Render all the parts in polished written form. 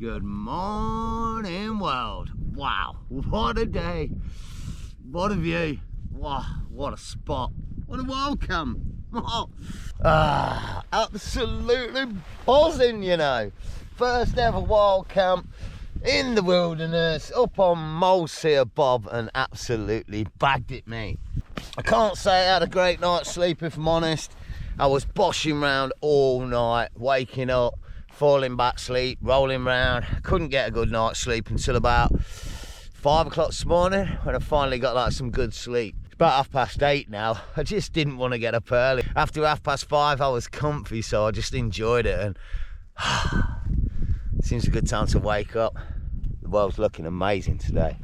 Good morning, world. Wow, what a day. What a view. Wow, what a spot. What a welcome. Absolutely buzzing, you know. First ever wild camp in the wilderness, up on Moleseer Bob, and absolutely bagged it, mate. I can't say I had a great night's sleep, if I'm honest. I was boshing around all night, waking up, falling back asleep, rolling around. I couldn't get a good night's sleep until about 5 o'clock this morning, when I finally got like some good sleep. It's about 8:30 now. I just didn't want to get up early. After 5:30, I was comfy, so I just enjoyed it. And seems a good time to wake up. The world's looking amazing today.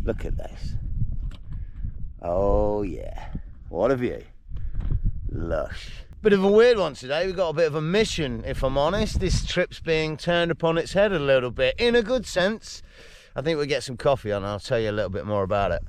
Look at this. Oh yeah, what a view. Lush. Bit of a weird one today. We've got a bit of a mission, if I'm honest. This trip's being turned upon its head a little bit, in a good sense. I think we'll get some coffee on and I'll tell you a little bit more about it.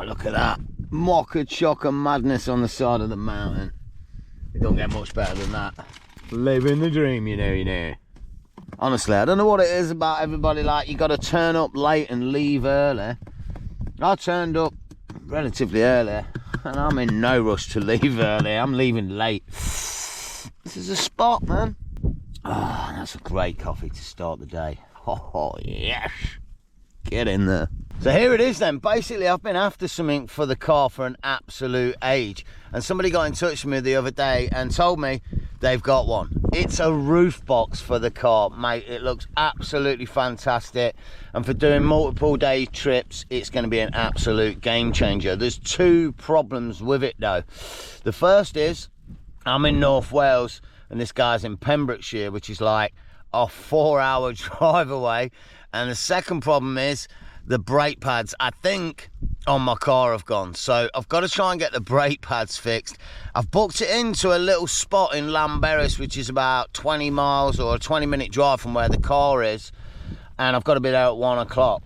Look at that. Mocha chocker madness on the side of the mountain. It don't get much better than that. Living the dream, you know. Honestly, I don't know what it is about everybody, like, you got to turn up late and leave early. I turned up relatively early, and I'm in no rush to leave early. I'm leaving late. This is a spot, man. Oh, that's a great coffee to start the day. Oh, yes. Get in there. So here it is then. Basically, I've been after something for the car for an absolute age, and somebody got in touch with me the other day and told me they've got one. It's a roof box for the car, mate. It looks absolutely fantastic, and for doing multiple day trips, it's going to be an absolute game changer. There's two problems with it though. The first is I'm in North Wales and this guy's in Pembrokeshire, which is like a 4-hour drive away. And the second problem is the brake pads, I think, on my car have gone. So I've got to try and get the brake pads fixed. I've booked it into a little spot in Llanberis, which is about 20 miles or a 20-minute drive from where the car is. And I've got to be there at 1 o'clock.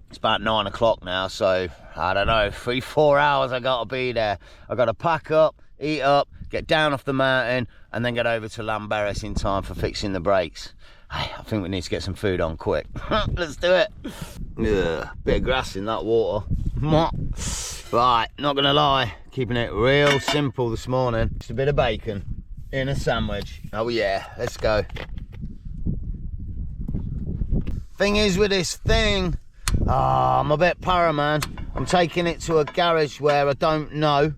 It's about 9 o'clock now, so I don't know, 3-4 hours I got to be there. I've got to pack up, eat up, get down off the mountain, and then get over to Llanberis in time for fixing the brakes. Hey, I think we need to get some food on quick. Let's do it. Yeah, bit of grass in that water. Right, not gonna lie, keeping it real simple this morning. Just a bit of bacon in a sandwich. Oh yeah, let's go. Thing is with this thing, I'm a bit para, man. I'm taking it to a garage where I don't know.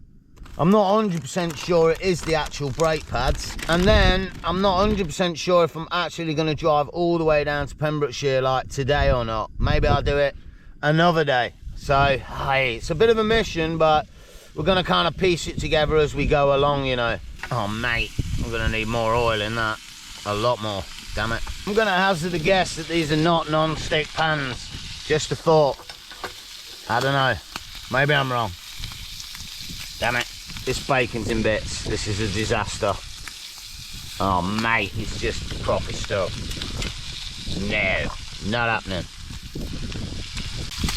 I'm not 100% sure it is the actual brake pads. And then I'm not 100% sure if I'm actually going to drive all the way down to Pembrokeshire like today or not. Maybe I'll do it another day. So, hey, it's a bit of a mission, but we're going to kind of piece it together as we go along, you know. Oh, mate, I'm going to need more oil in that. A lot more, damn it. I'm going to hazard a guess that these are not non-stick pans. Just a thought. I don't know. Maybe I'm wrong. Damn it. This bacon's in bits. This is a disaster. Oh, mate, it's just proper stuff. No, not happening.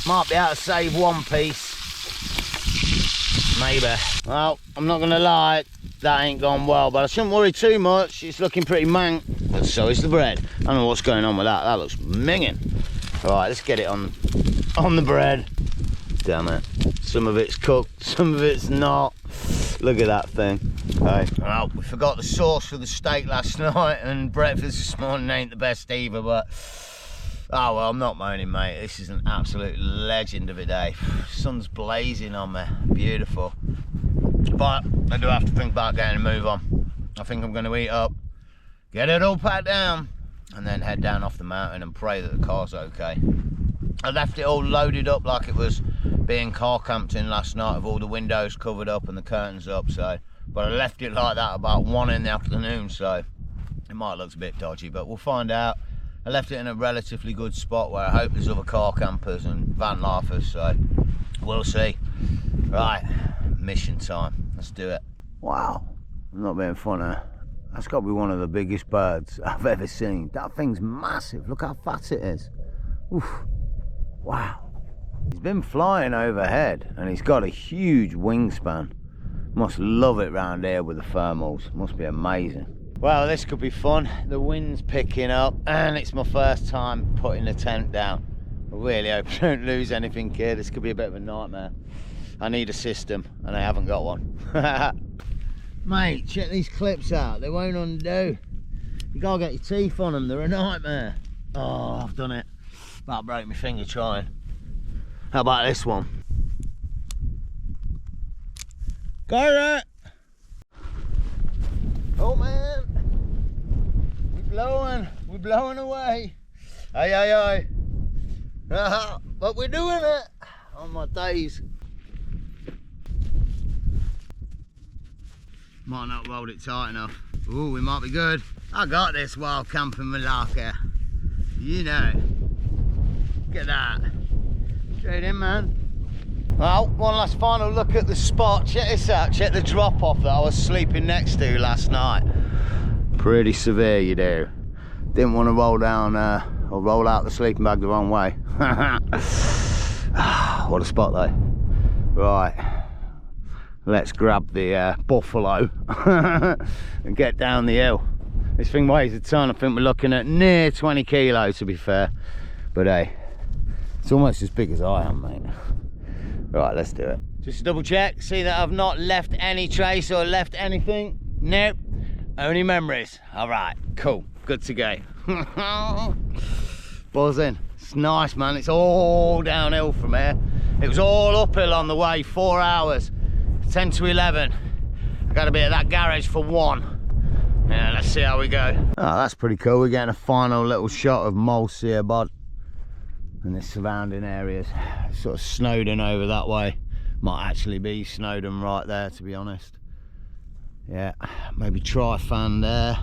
Might be able to save one piece. Maybe. Well, I'm not going to lie, that ain't gone well, but I shouldn't worry too much. It's looking pretty mank, but so is the bread. I don't know what's going on with that. That looks minging. All right, let's get it on the bread. Damn it. Some of it's cooked, some of it's not. Look at that thing. Okay. Well, we forgot the sauce for the steak last night, and breakfast this morning ain't the best either, but oh well, I'm not moaning, mate. This is an absolute legend of a day. Sun's blazing on me. Beautiful. But I do have to think about getting a move on. I think I'm going to eat up, get it all packed down, and then head down off the mountain and pray that the car's okay. I left it all loaded up like it was being car camped in last night, with all the windows covered up and the curtains up, so, but I left it like that about 1 in the afternoon, so it might look a bit dodgy, but we'll find out. I left it in a relatively good spot where I hope there's other car campers and van lifers, so we'll see. Right, mission time, let's do it. Wow, I'm not being funny. That's got to be one of the biggest birds I've ever seen. That thing's massive. Look how fat it is. Oof. Wow. He's been flying overhead and he's got a huge wingspan. Must love it round here with the thermals. Must be amazing. Well, this could be fun. The wind's picking up and it's my first time putting the tent down. I really hope I don't lose anything here. This could be a bit of a nightmare. I need a system and I haven't got one. Mate, check these clips out. They won't undo. You gotta get your teeth on them. They're a nightmare. Oh, I've done it. About broke my finger trying. How about this one? Got it! Oh man! We're blowing away. Aye, aye, aye. But we're doing it on my days. Might not hold it tight enough. Ooh, we might be good. I got this wild camping Malacca. You know. Look at that. Straight in, man. Well, one last final look at the spot. Check this out. Check the drop off that I was sleeping next to last night. Pretty severe, you do. Didn't want to roll down or roll out the sleeping bag the wrong way. What a spot though. Right. Let's grab the buffalo and get down the hill. This thing weighs a ton. I think we're looking at near 20 kilos to be fair. But hey, it's almost as big as I am, mate. Right, let's do it. Just to double check, see that I've not left any trace or left anything. Nope, only memories. All right, cool, good to go. Buzzing. It's nice, man. It's all downhill from here. It was all uphill on the way, 4 hours. 10 to 11. I got to be at that garage for 1. Yeah, let's see how we go. Oh, that's pretty cool. We're getting a final little shot of Moles here, bud, and the surrounding areas. It's sort of Snowdon over that way. Might actually be Snowdon right there, to be honest. Yeah, maybe Trifan there.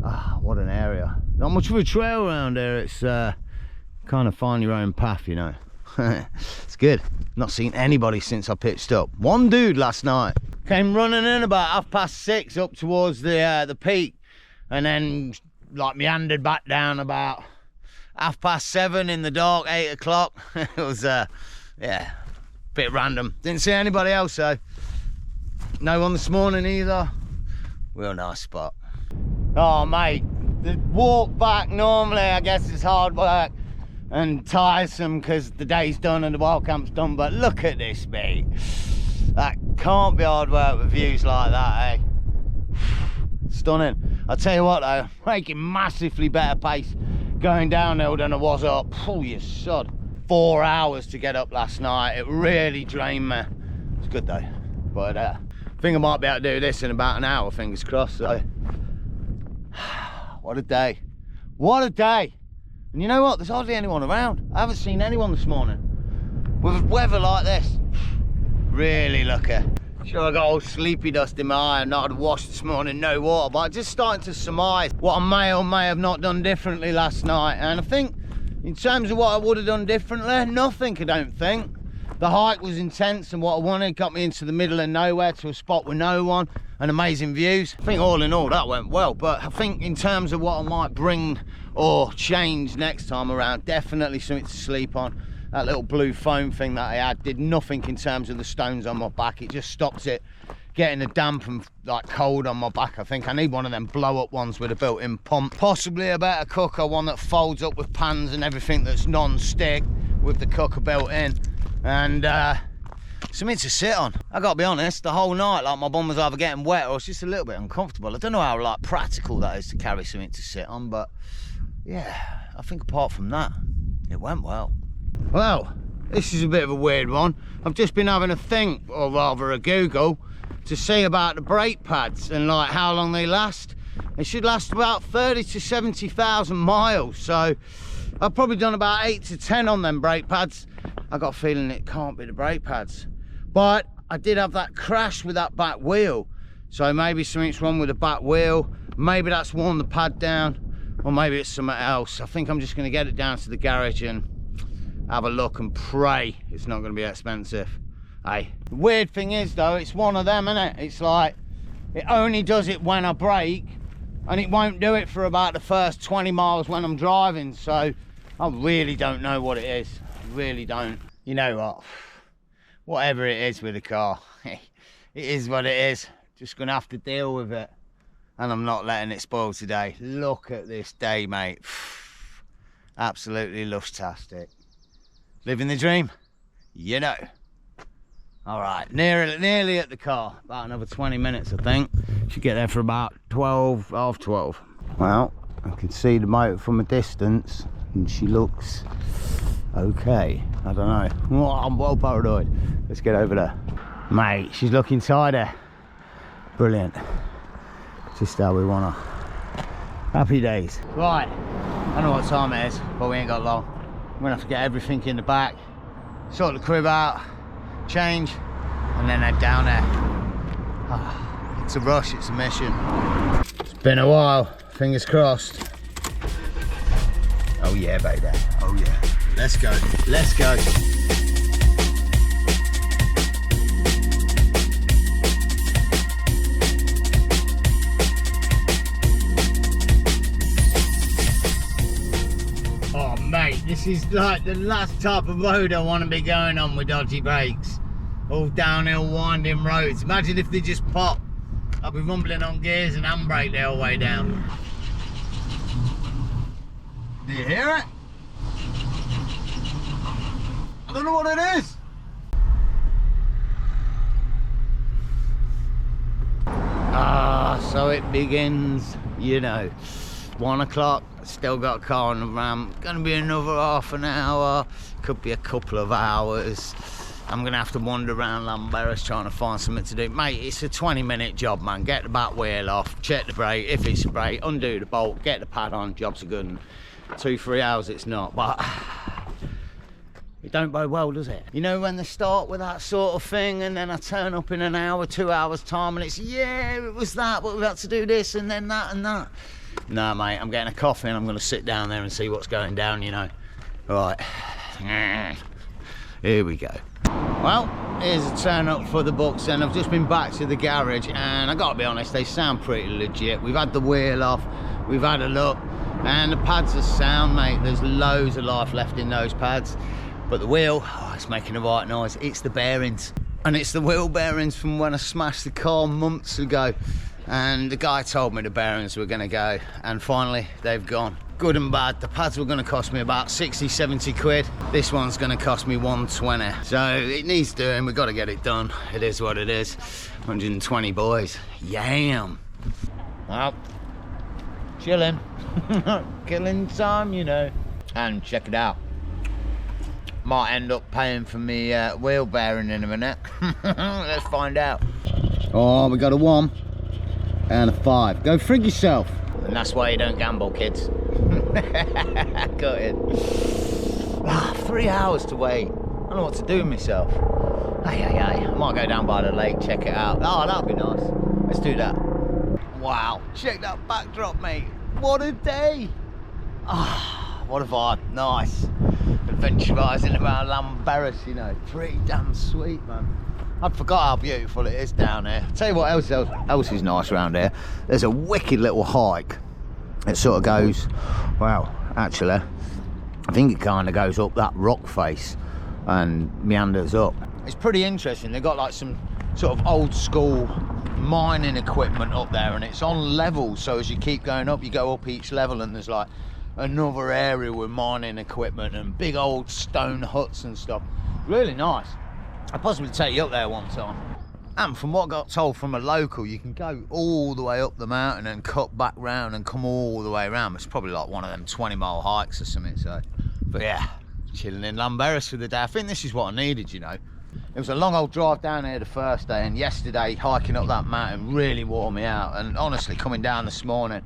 Ah, what an area. Not much of a trail around here. It's kind of find your own path, you know. It's good. Not seen anybody since I pitched up. One dude last night came running in about 6:30 up towards the peak, and then like meandered back down about 7:30 in the dark, 8 o'clock. It was yeah, a bit random. Didn't see anybody else though. No one this morning either. Real nice spot. Oh mate, the walk back normally I guess is hard work and tiresome because the day's done and the wild camp's done, but look at this, mate. That can't be hard work with views like that, eh? Stunning. I'll tell you what though, making massively better pace going downhill than I was up. Oh, you sod. 4 hours to get up last night. It really drained me. It's good though. But I think I might be able to do this in about an hour, fingers crossed. So, what a day. What a day. And you know what? There's hardly anyone around. I haven't seen anyone this morning. With weather like this. Really lucky. Sure, I got all sleepy dust in my eye and not had washed this morning, no water, but I'm just starting to surmise what I may or may have not done differently last night. And I think in terms of what I would have done differently, nothing, I don't think. The hike was intense and what I wanted got me into the middle of nowhere to a spot with no one and amazing views. I think all in all that went well, but I think in terms of what I might bring or change next time around, definitely something to sleep on. That little blue foam thing that I had did nothing in terms of the stones on my back. It just stopped it getting the damp and like cold on my back. I think I need one of them blow up ones with a built-in pump. Possibly a better cooker, one that folds up with pans and everything that's non-stick with the cooker built in. And something to sit on. I gotta be honest, the whole night like my bum was either getting wet or it's just a little bit uncomfortable. I don't know how like practical that is to carry something to sit on, but yeah, I think apart from that, it went well. Well, this is a bit of a weird one. I've just been having a think, or rather a Google, to see about the brake pads and like how long they last. They should last about 30 to 70,000 miles. So I've probably done about 8 to 10 on them brake pads. I got a feeling it can't be the brake pads. But I did have that crash with that back wheel. So maybe something's wrong with the back wheel. Maybe that's worn the pad down, or maybe it's something else. I think I'm just gonna get it down to the garage and have a look and pray it's not going to be expensive. Hey, the weird thing is though, it's one of them, isn't it? It's like, it only does it when I brake, and it won't do it for about the first 20 miles when I'm driving, so I really don't know what it is. I really don't. You know what? Whatever it is with the car, it is what it is. Just gonna have to deal with it. And I'm not letting it spoil today. Look at this day, mate. Absolutely lustastic. Living the dream, you know. All right, nearly at the car. About another 20 minutes, I think. Should get there for about 12, half 12. Well, I can see the motor from a distance, and she looks okay. I don't know. Oh, I'm well paranoid. Let's get over there. Mate, she's looking tidy. Brilliant. Just how we want her. Happy days. Right, I don't know what time it is, but we ain't got long. I'm gonna have to get everything in the back, sort the crib out, change, and then head down there. It's a rush, it's a mission. It's been a while, fingers crossed. Oh yeah, baby, oh yeah. Let's go, let's go. Oh mate, this is like the last type of road I want to be going on with dodgy brakes. All downhill winding roads. Imagine if they just pop. I'll be rumbling on gears and handbrake the whole way down. Do you hear it? I don't know what it is. So it begins, you know. 1 o'clock, still got a car on the ramp. Gonna be another half an hour, could be a couple of hours. I'm gonna have to wander around Llanberis trying to find something to do. Mate, it's a 20-minute job, man. Get the back wheel off, check the brake, if it's a brake, undo the bolt, get the pad on, job's a good one. 2-3 hours it's not, but it don't bode well, does it? You know when they start with that sort of thing and then I turn up in an hour, 2 hours time and it's, yeah, it was that, but we've had to do this and then that and that. No, mate, I'm getting a coffee and I'm gonna sit down there and see what's going down, you know. Right, here we go. Well, here's a turn up for the books, and I've just been back to the garage and I gotta be honest, they sound pretty legit. We've had the wheel off, we've had a look, and the pads are sound, mate. There's loads of life left in those pads. But the wheel, oh, it's making a right noise. It's the bearings. And it's the wheel bearings from when I smashed the car months ago. And the guy told me the bearings were gonna go, and finally they've gone. Good and bad. The pads were gonna cost me about 60, 70 quid. This one's gonna cost me 120. So it needs doing, we've gotta get it done. It is what it is. 120 boys, yam. Well, chilling. Killing time, you know. And check it out. Might end up paying for me wheel bearing in a minute. Let's find out. Oh, we got a 1 and a 5. Go frig yourself. And that's why you don't gamble, kids. Got it. 3 hours to wait. I don't know what to do with myself. Hey. I might go down by the lake, check it out. Oh, that'd be nice. Let's do that. Wow, check that backdrop, mate. What a day. Ah, what a vibe. Nice. Adventurising around Llanberis, you know. Pretty damn sweet, man. I forgot how beautiful it is down here. I'll tell you what else is nice around here. There's a wicked little hike. It sort of goes, well, actually, I think it kind of goes up that rock face and meanders up. It's pretty interesting. They've got like some sort of old school mining equipment up there, and it's on levels. So as you keep going up, you go up each level, and there's like another area with mining equipment and big old stone huts and stuff. Really nice. I'd possibly take you up there one time. And from what I got told from a local, you can go all the way up the mountain and cut back round and come all the way around. It's probably like one of them 20-mile hikes or something. So, but yeah, chilling in Llanberis for the day. I think this is what I needed, you know. It was a long old drive down here the first day, and yesterday hiking up that mountain really wore me out. And honestly, coming down this morning,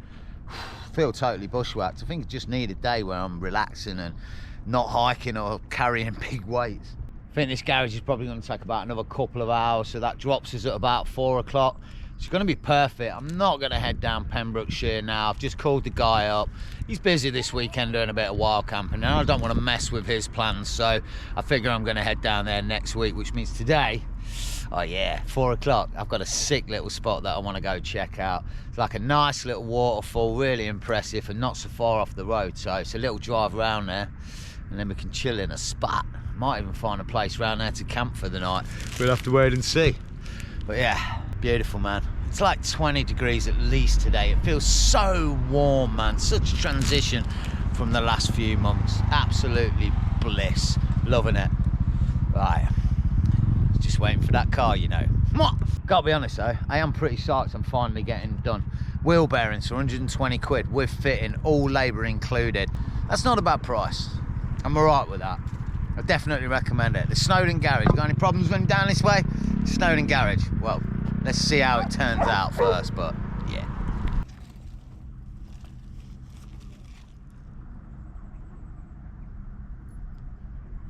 feel totally bushwhacked. I think I just need a day where I'm relaxing and not hiking or carrying big weights. I think this garage is probably going to take about another couple of hours, so that drops us at about 4 o'clock. It's going to be perfect. I'm not going to head down Pembrokeshire now. I've just called the guy up. He's busy this weekend doing a bit of wild camping, and I don't want to mess with his plans, so I figure I'm going to head down there next week, which means today, oh yeah, 4 o'clock, I've got a sick little spot that I want to go check out. It's like a nice little waterfall, really impressive, and not so far off the road, so it's a little drive around there, and then we can chill in a spot. Might even find a place around there to camp for the night. We'll have to wait and see. But yeah, beautiful, man. It's like 20 degrees at least today. It feels so warm, man. Such a transition from the last few months. Absolutely bliss. Loving it. Right. Just waiting for that car, you know. Gotta be honest though, I am pretty psyched I'm finally getting done. Wheel bearings for 120 quid with fitting, all labour included. That's not a bad price. I'm alright with that. I definitely recommend it. The Snowdon Garage. Got any problems going down this way? Snowdon Garage. Well, let's see how it turns out first, but yeah.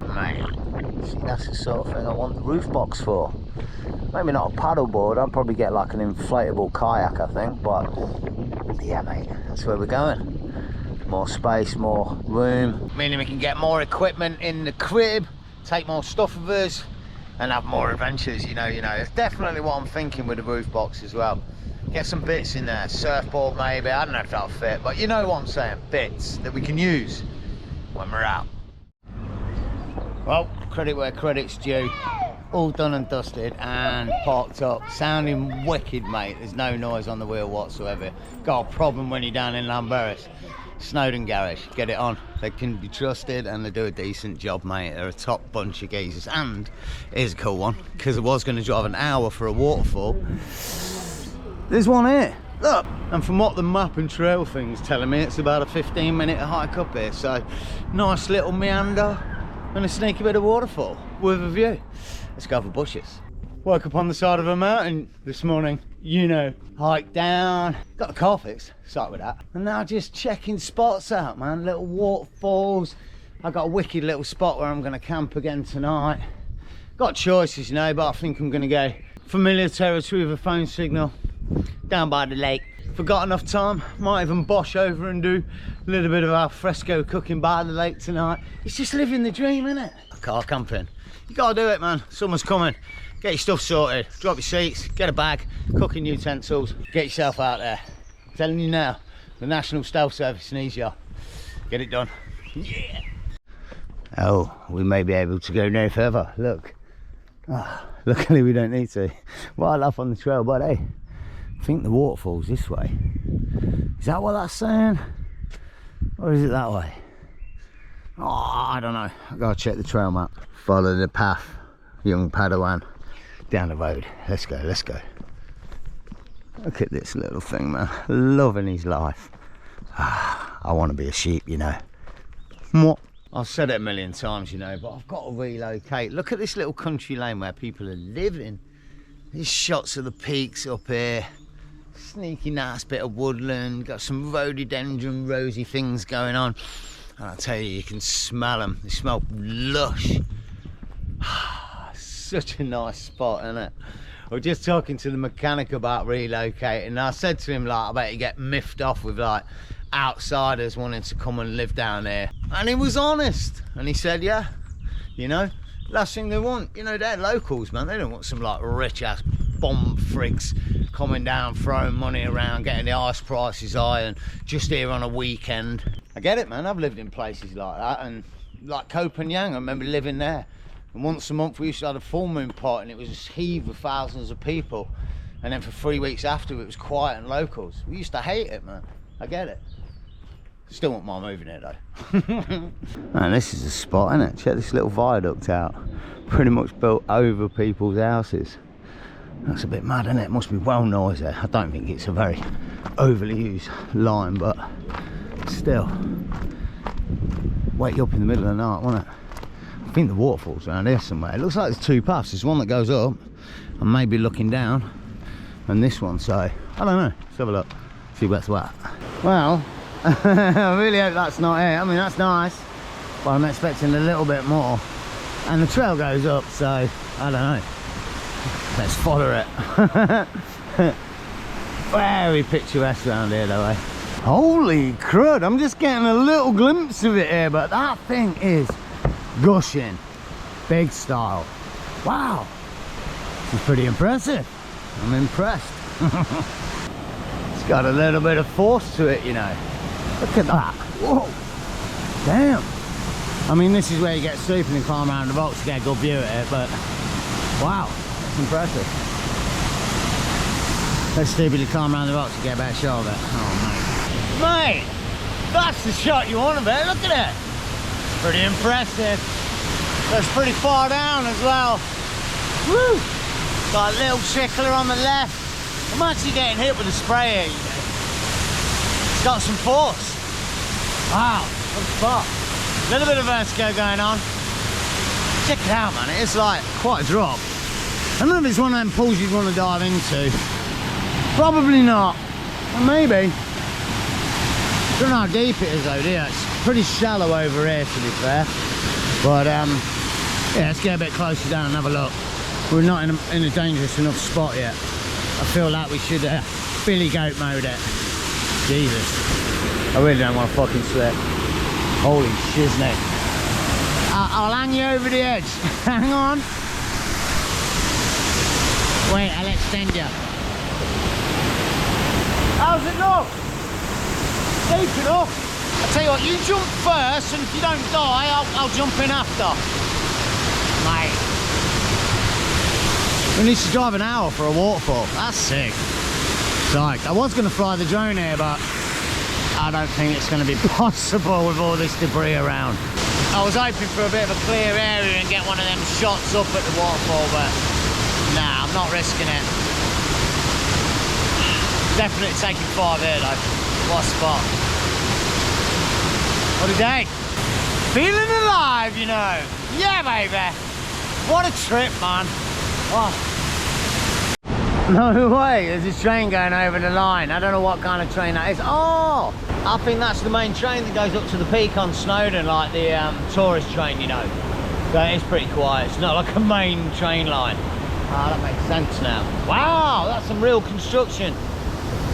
Man, see, that's the sort of thing I want the roof box for. Maybe not a paddle board. I'd probably get like an inflatable kayak, I think, but yeah, mate, that's where we're going. More space, more room, meaning we can get more equipment in the crib, take more stuff with us, and have more adventures, you know. It's definitely what I'm thinking with the roof box as well. Get some bits in there, surfboard maybe, I don't know if that'll fit, but you know what I'm saying, bits that we can use when we're out. Well, credit where credit's due. All done and dusted and parked up, sounding wicked, mate. There's no noise on the wheel whatsoever. Got a problem when you're down in Llanberis. Snowdon Garage, get it on. They can be trusted and they do a decent job, mate. They're a top bunch of geezers. And here's a cool one, because I was going to drive an hour for a waterfall. There's one here, look. And from what the map and trail thing's telling me, it's about a 15-minute hike up here. So nice little meander and a sneaky bit of waterfall with a view. Let's go for bushes. Woke up on the side of a mountain this morning, you know, hiked down, got the car fixed, start with that. And now just checking spots out, man, little waterfalls. I got a wicked little spot where I'm gonna camp again tonight. Got choices, you know, but I think I'm gonna go familiar territory with a phone signal, down by the lake. Forgot enough time, might even bosh over and do a little bit of al fresco cooking by the lake tonight. It's just living the dream, innit? Car camping, you gotta do it, man. Summer's coming. Get your stuff sorted, drop your seats, get a bag, cooking utensils, get yourself out there. I'm telling you now, the National Stealth Service needs you. Get it done. Yeah. Oh, we may be able to go no further. Look. Oh, luckily we don't need to. Wildlife on the trail, but hey, I think the waterfall's this way. Is that what that's saying? Or is it that way? Oh, I don't know. I've got to check the trail map. Follow the path, young Padawan. Down the road. Let's go, let's go. Look at this little thing, man. Loving his life. I want to be a sheep, you know. What? I've said it a million times, you know, but I've got to relocate. Look at this little country lane where people are living. These shots of the peaks up here. Sneaky nice bit of woodland. Got some rhododendron rosy things going on. And I tell you can smell them. They smell lush. Such a nice spot, isn't it? I was just talking to the mechanic about relocating, and I said to him, like, I bet you get miffed off with like outsiders wanting to come and live down here. And he was honest, and he said, yeah, you know, last thing they want, you know, they're locals, man. They don't want some like rich ass bomb frigs coming down, throwing money around, getting the ice prices high, and just here on a weekend. I get it, man. I've lived in places like that, and like Copenhagen, I remember living there. And once a month we used to have a full moon party, and it was just heaved with thousands of people. And then for 3 weeks after, it was quiet and locals. We used to hate it, man. I get it. Still won't mind moving here though. Man, this is a spot, isn't it? Check this little viaduct out. Pretty much built over people's houses. That's a bit mad, isn't it? It must be well noisy. I don't think it's a very overly used line, but still. Wake you up in the middle of the night, won't it? I think the waterfall's around here somewhere. It looks like there's two paths. There's one that goes up and maybe looking down, and this one, so I don't know. Let's have a look, see what's what. Well, I really hope that's not it. I mean, that's nice, but I'm expecting a little bit more. And the trail goes up, so I don't know. Let's follow it. Very picturesque around here though, eh? Holy crud, I'm just getting a little glimpse of it here, but that thing is gushing. Big style. Wow. This is pretty impressive. I'm impressed. It's got a little bit of force to it, you know. Look at that. Whoa. Damn. I mean, this is where you get sleeping and climb around the box to get a good view at it, but wow, that's impressive. Let's stupidly climb around the rocks to get a better shot of it. Oh, mate. Mate, that's the shot you want of it. Look at it. Pretty impressive. That's pretty far down as well. Woo! Got a little trickler on the left. I'm actually getting hit with a spray here, you know. It's got some force. Wow, good spot. A little bit of vertigo going on. Check it out, man. It's like quite a drop. I don't know if it's one of them pools you'd want to dive into. Probably not. Well, maybe. Don't know how deep it is though, do you? It's pretty shallow over here, to be fair. But yeah, let's get a bit closer down and have a look. We're not in a dangerous enough spot yet. I feel like we should billy goat mode it. Jesus. I really don't want to fucking slip. Holy shiznit. I'll hang you over the edge. Hang on. Wait, I'll extend you. How's it look? Deep enough. I tell you what, you jump first, and if you don't die, I'll jump in after. Mate. We need to drive an hour for a waterfall. That's sick. Psyched. I was going to fly the drone here, but I don't think it's going to be possible with all this debris around. I was hoping for a bit of a clear area and get one of them shots up at the waterfall, but nah, I'm not risking it. Definitely taking 5 here though. What a spot. What a day. Feeling alive, you know. Yeah, baby. What a trip, man. Oh. No way, there's a train going over the line. I don't know what kind of train that is. Oh, I think that's the main train that goes up to the peak on Snowdon, like the tourist train, you know. So it's pretty quiet. It's not like a main train line. Ah, that makes sense now. Wow, that's some real construction.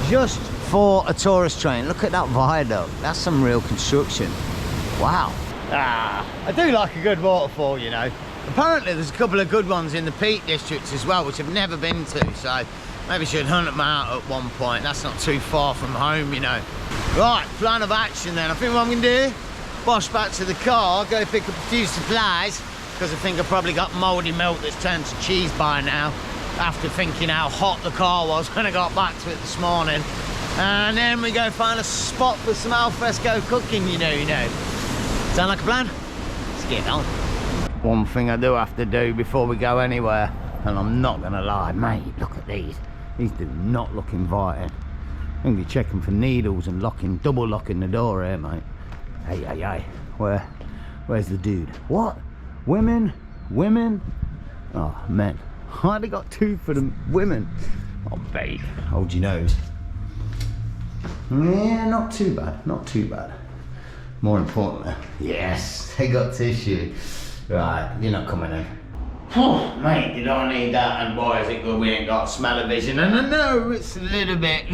Just for a tourist train. Look at that viaduct. That's some real construction. Wow. Ah, I do like a good waterfall, you know. Apparently there's a couple of good ones in the Peak Districts as well, which I've never been to, so maybe should hunt them out at one point. That's not too far from home, you know. Right, plan of action then. I think what I'm going to do, bosh back to the car, go pick up a few supplies, because I think I've probably got mouldy milk that's turned to cheese by now, after thinking how hot the car was when I got back to it this morning. And then we go find a spot for some alfresco cooking, you know. Sound like a plan? Let's get on. One thing I do have to do before we go anywhere, and I'm not gonna lie, mate, look at these. These do not look inviting. I'm gonna be checking for needles and double locking the door here, mate. Hey, where's the dude? What? Women? Oh, men. I only got 2 for the women. Oh, babe, hold your nose. Yeah, not too bad. More importantly, yes, they got tissue. Right, you're not coming in. Oh, mate, you don't need that, and boy, is it good we ain't got smell-o-vision. And I know it's a little bit,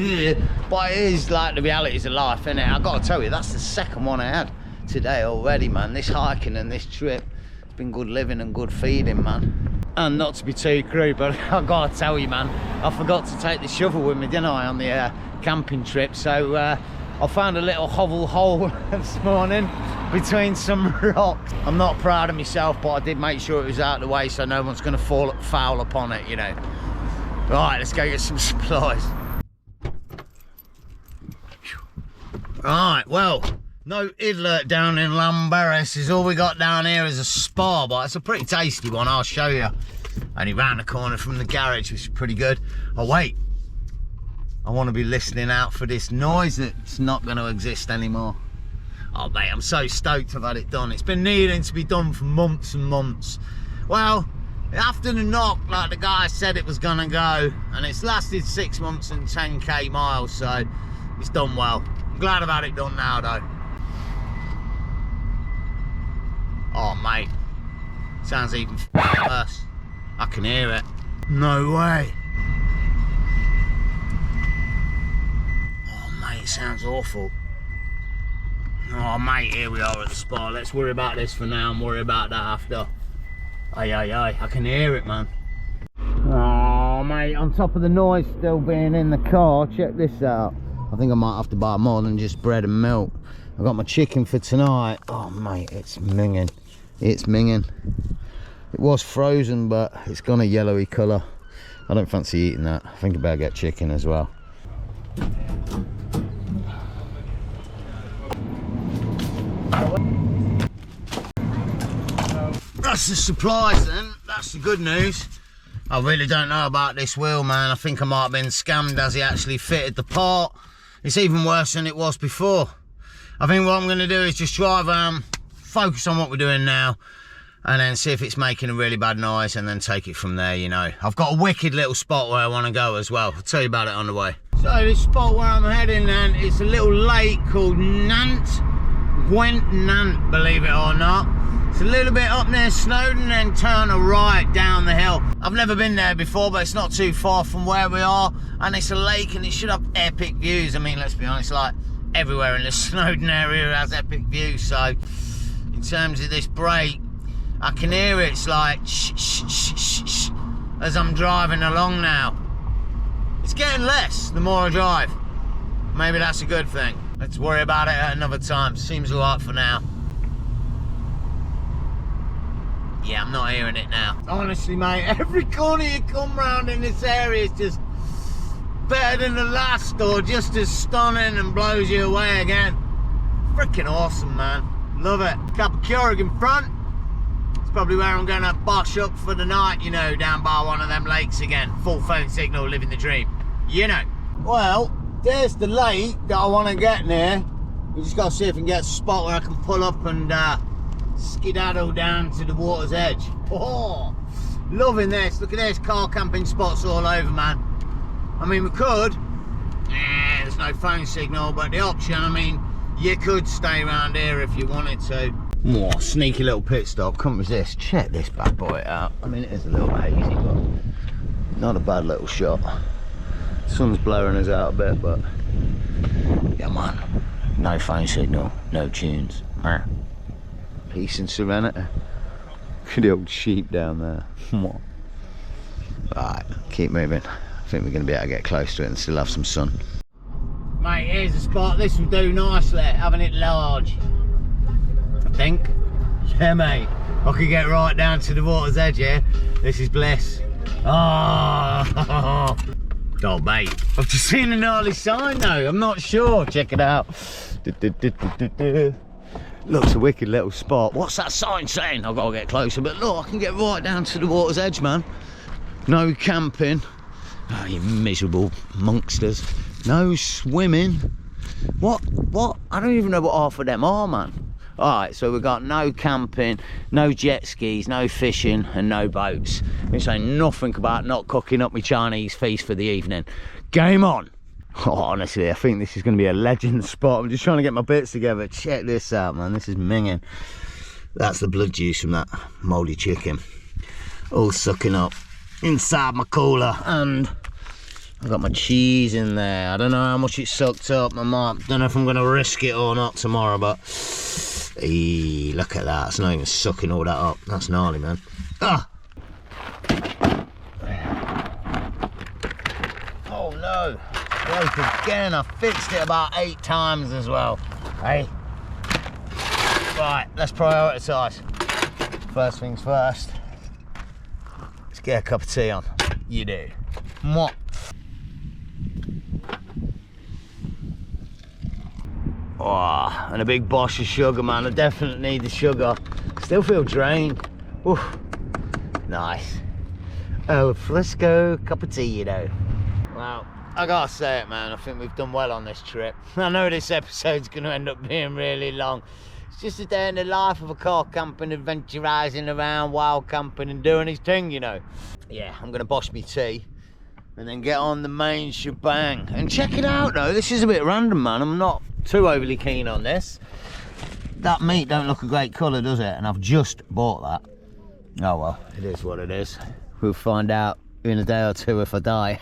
but it is like the realities of life, innit? I've got to tell you, that's the second one I had today already, man. This hiking and this trip, it's been good living and good feeding, man. And not to be too crude, but I've got to tell you, man, I forgot to take the shovel with me, didn't I, on the camping trip, so I found a little hovel hole this morning between some rocks. I'm not proud of myself, but I did make sure it was out of the way so no one's going to foul upon it, you know. Right, let's go get some supplies. Right, well, no idlet down in Lamberis is all we got down here is a spa, but it's a pretty tasty one, I'll show you. Only round the corner from the garage, which is pretty good. Oh wait, I want to be listening out for this noise that's not going to exist anymore. Oh mate, I'm so stoked I've had it done. It's been needing to be done for months and months. Well, after the knock, like the guy said it was going to go, and it's lasted 6 months and 10k miles, so it's done well. I'm glad I've had it done now though. Oh mate, sounds even worse. I can hear it. No way. it sounds awful. Oh mate, here we are at the spot. Let's worry about this for now and worry about that after. Aye, aye, aye, I can hear it, man. Oh mate, on top of the noise still being in the car, check this out. I think I might have to buy more than just bread and milk. I got my chicken for tonight. Oh mate, it's minging. It's minging. It was frozen, but it's gone a yellowy colour. I don't fancy eating that. I think I better get chicken as well. That's the supplies then. That's the good news. I really don't know about this wheel, man. I think I might have been scammed as he actually fitted the part. It's even worse than it was before. I think what I'm going to do is just drive focus on what we're doing now, and then see if it's making a really bad noise, and then take it from there, you know. I've got a wicked little spot where I want to go as well. I'll tell you about it on the way. So this spot where I'm heading then, it's a little lake called Gwent Nant, believe it or not. It's a little bit up near Snowdon, then turn a right down the hill. I've never been there before, but it's not too far from where we are, and it's a lake and it should have epic views. I mean, let's be honest, like everywhere in the Snowdon area has epic views. So in terms of this brake, I can hear it's like shh, shh, shh, shh, shh, as I'm driving along now. It's getting less the more I drive. Maybe that's a good thing. Let's worry about it at another time. Seems alright for now. Yeah, I'm not hearing it now. Honestly, mate, every corner you come round in this area is just better than the last, or just as stunning and blows you away again. Freaking awesome, man. Love it. Cup of Keurig in front. It's probably where I'm going to bosh up for the night, you know, down by one of them lakes again. Full phone signal, living the dream. You know. Well, there's the lake that I want to get near. We just got to see if we can get a spot where I can pull up and skedaddle down to the water's edge. Oh, loving this. Look at this, car camping spots all over, man. I mean, we could. There's no phone signal, but the option, I mean, you could stay around here if you wanted to. More sneaky little pit stop, couldn't resist. Check this bad boy out. I mean, it is a little hazy, but not a bad little shot. Sun's blowing us out a bit, but yeah, man. No phone signal, no tunes. Peace and serenity. Look at the old sheep down there. Right, keep moving. I think we're going to be able to get close to it and still have some sun. Mate, here's a spot. This will do nicely, having it large. I think. Yeah, mate. I could get right down to the water's edge here. This is bliss. Oh, oh mate. I've just seen an early sign though. I'm not sure. Check it out. Looks a wicked little spot. What's that sign saying? I've got to get closer, but look, I can get right down to the water's edge, man. No camping. Oh, you miserable monksters. No swimming. What? I don't even know what half of them are, man. Alright, so we've got no camping, no jet skis, no fishing, and no boats. We say nothing about not cooking up my Chinese feast for the evening. Game on! Oh, honestly, I think this is going to be a legend spot. I'm just trying to get my bits together. Check this out, man. This is minging. That's the blood juice from that mouldy chicken. All sucking up inside my cooler. And I've got my cheese in there. I don't know how much it sucked up. Don't know if I'm going to risk it or not tomorrow, but look at that. It's not even sucking all that up. That's gnarly, man. Ah! Oh, no. Broke again. I fixed it about 8 times as well. Hey. Right, let's prioritise. First things first. Let's get a cup of tea on. You do. Mwah. Oh, and a big bosh of sugar, man. I definitely need the sugar. Still feel drained. Oof. Nice. Oh, Frisco cup of tea, you know. Well, I gotta say it, man. I think we've done well on this trip. I know this episode's gonna end up being really long. It's just a day in the life of a car camping, adventurising around, wild camping and doing his thing, you know. Yeah, I'm gonna bosh me tea and then get on the main shebang. And check it out though, this is a bit random, man. I'm not too overly keen on this. That meat don't look a great colour, does it? And I've just bought that. Oh well, it is what it is. We'll find out in a day or two if I die.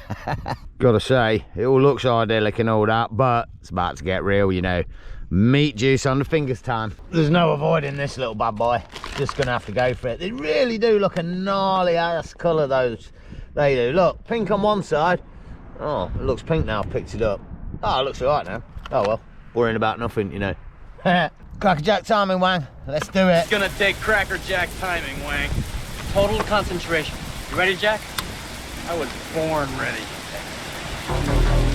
Gotta say, it all looks idyllic and all that, but it's about to get real, you know. Meat juice on the fingers time. There's no avoiding this little bad boy. Just gonna have to go for it. They really do look a gnarly ass colour, those. They do. Look, pink on one side. Oh, it looks pink now, I've picked it up. Oh, it looks alright now. Oh well, worrying about nothing, you know. Crackerjack timing, Wang. Let's do it. It's gonna take crackerjack timing, Wang. Total concentration. You ready, Jack? I was born ready.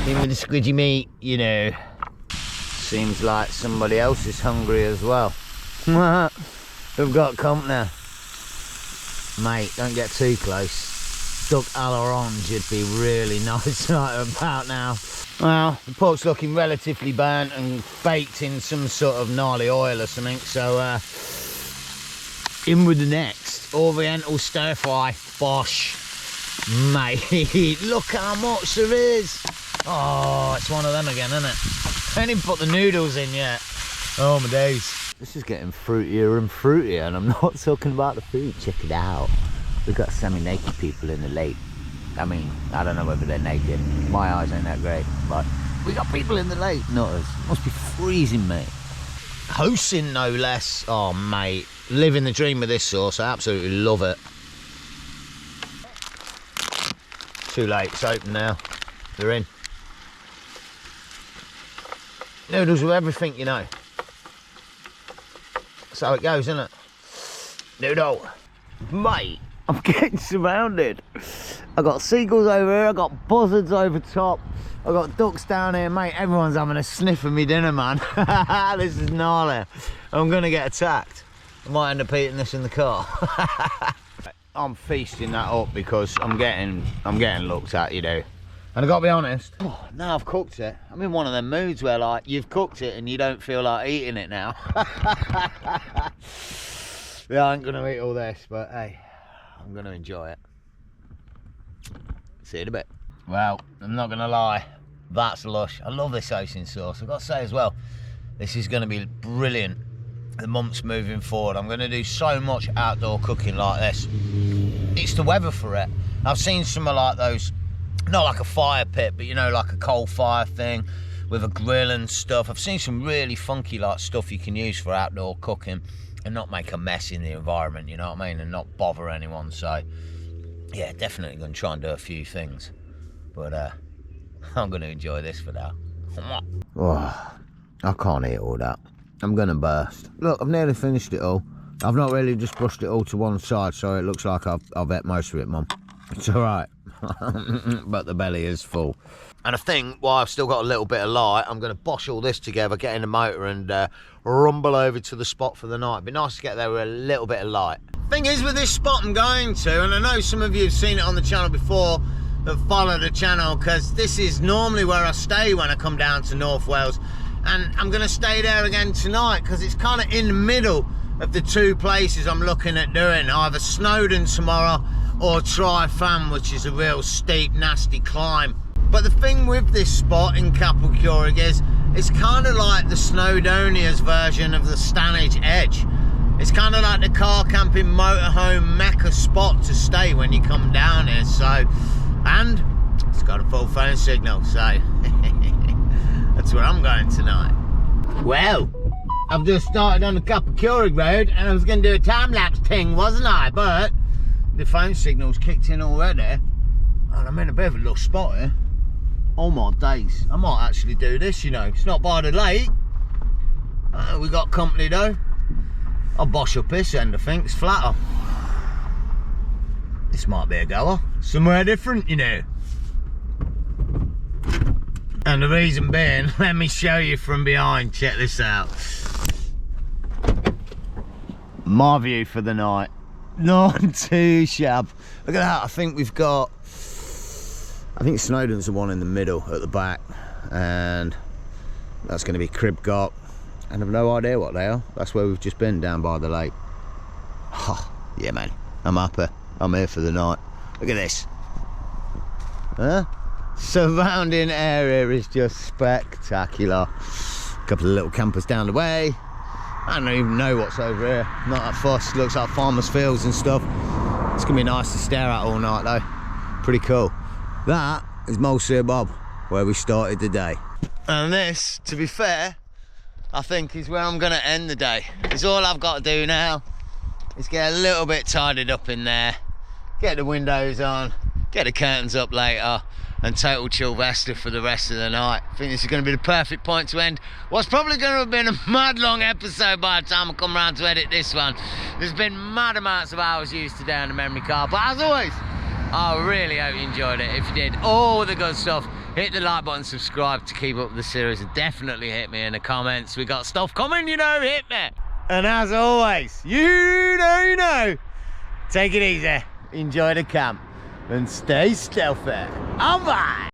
Give me the squidgy meat, you know. Seems like somebody else is hungry as well. We've got company. Mate, don't get too close. Duck a l'orange would be really nice right about now. Well, the pork's looking relatively burnt and baked in some sort of gnarly oil or something, so in with the next. Oriental stir fry. Bosh. Mate, look how much there is. Oh, it's one of them again, isn't it? I ain't even put the noodles in yet. Oh my days. This is getting fruitier and fruitier, and I'm not talking about the food. Check it out. We've got semi-naked people in the lake. I mean, I don't know whether they're naked. My eyes ain't that great, but we got people in the lake. Not us. Must be freezing, mate. Hosting, no less. Oh, mate. Living the dream with this sauce. I absolutely love it. Too late. It's open now. They're in. Noodles with everything, you know. That's how it goes, isn't it? Noodle. Mate, I'm getting surrounded. I got seagulls over here, I got buzzards over top, I got ducks down here, mate. Everyone's having a sniff of me dinner, man. This is gnarly. I'm gonna get attacked. I might end up eating this in the car. I'm feasting that up because I'm getting looked at, you know. And I gotta be honest, now I've cooked it, I'm in one of them moods where like you've cooked it and you don't feel like eating it now. Yeah, I ain't gonna eat all this, but hey, I'm gonna enjoy it. See you in a bit. Well, I'm not gonna lie, that's lush. I love this hoisin sauce. I've got to say as well, this is gonna be brilliant the months moving forward. I'm gonna do so much outdoor cooking like this. It's the weather for it. I've seen some of like those, not like a fire pit, but you know, like a coal fire thing with a grill and stuff. I've seen some really funky like stuff you can use for outdoor cooking and not make a mess in the environment, you know what I mean, and not bother anyone. So yeah, definitely gonna try and do a few things, but I'm gonna enjoy this for now. Oh, I can't eat all that. I'm gonna burst. Look, I've nearly finished it all. I've not really just brushed it all to one side, so it looks like I've ate most of it, Mum. It's all right. But the belly is full. And I think while I've still got a little bit of light, I'm going to bosh all this together, get in the motor and rumble over to the spot for the night. It'd be nice to get there with a little bit of light. Thing is, with this spot I'm going to, and I know some of you have seen it on the channel before that follow the channel, because this is normally where I stay when I come down to North Wales, and I'm going to stay there again tonight because it's kind of in the middle of the two places I'm looking at doing, either Snowdon tomorrow or Tri-Fan, which is a real steep, nasty climb. But the thing with this spot in Capel is it's kind of like the Snowdonia's version of the Stanage Edge. It's kind of like the car camping motorhome mecca spot to stay when you come down here. So, and it's got a full phone signal, so that's where I'm going tonight. Well, I've just started on the Capel road and I was going to do a time-lapse thing, wasn't I? But the phone signal's kicked in already and I'm in a bit of a little spot here. Oh my days, I might actually do this, you know. It's not by the lake. We got company though. I'll bosh up this end, I think. It's flatter. This might be a goer. Somewhere different, you know. And the reason being, let me show you from behind. Check this out. My view for the night. Not too shabby. Look at that, I think we've got, I think Snowdon's the one in the middle at the back, and that's going to be Cribgock, and I've no idea what they are. That's where we've just been, down by the lake. Oh, yeah man, I'm happy. I'm here for the night. Look at this. Huh? Surrounding area is just spectacular. A couple of little campers down the way. I don't even know what's over here. Not that fussed. Looks like farmers' fields and stuff. It's gonna be nice to stare at all night though. Pretty cool. That is Mulesea Bob, where we started the day. And this, to be fair, I think is where I'm gonna end the day. It's all I've got to do now is get a little bit tidied up in there, get the windows on, get the curtains up later, and total chill Vesta for the rest of the night. I think this is going to be the perfect point to end what's probably going to have been a mad long episode by the time I come around to edit this one. There's been mad amounts of hours used today on the memory card, but as always, I really hope you enjoyed it. If you did, all the good stuff, hit the like button, subscribe to keep up with the series, and definitely hit me in the comments. We got stuff coming, you know, hit me. And as always, you know, take it easy, enjoy the camp, and stay stealthy. Bye.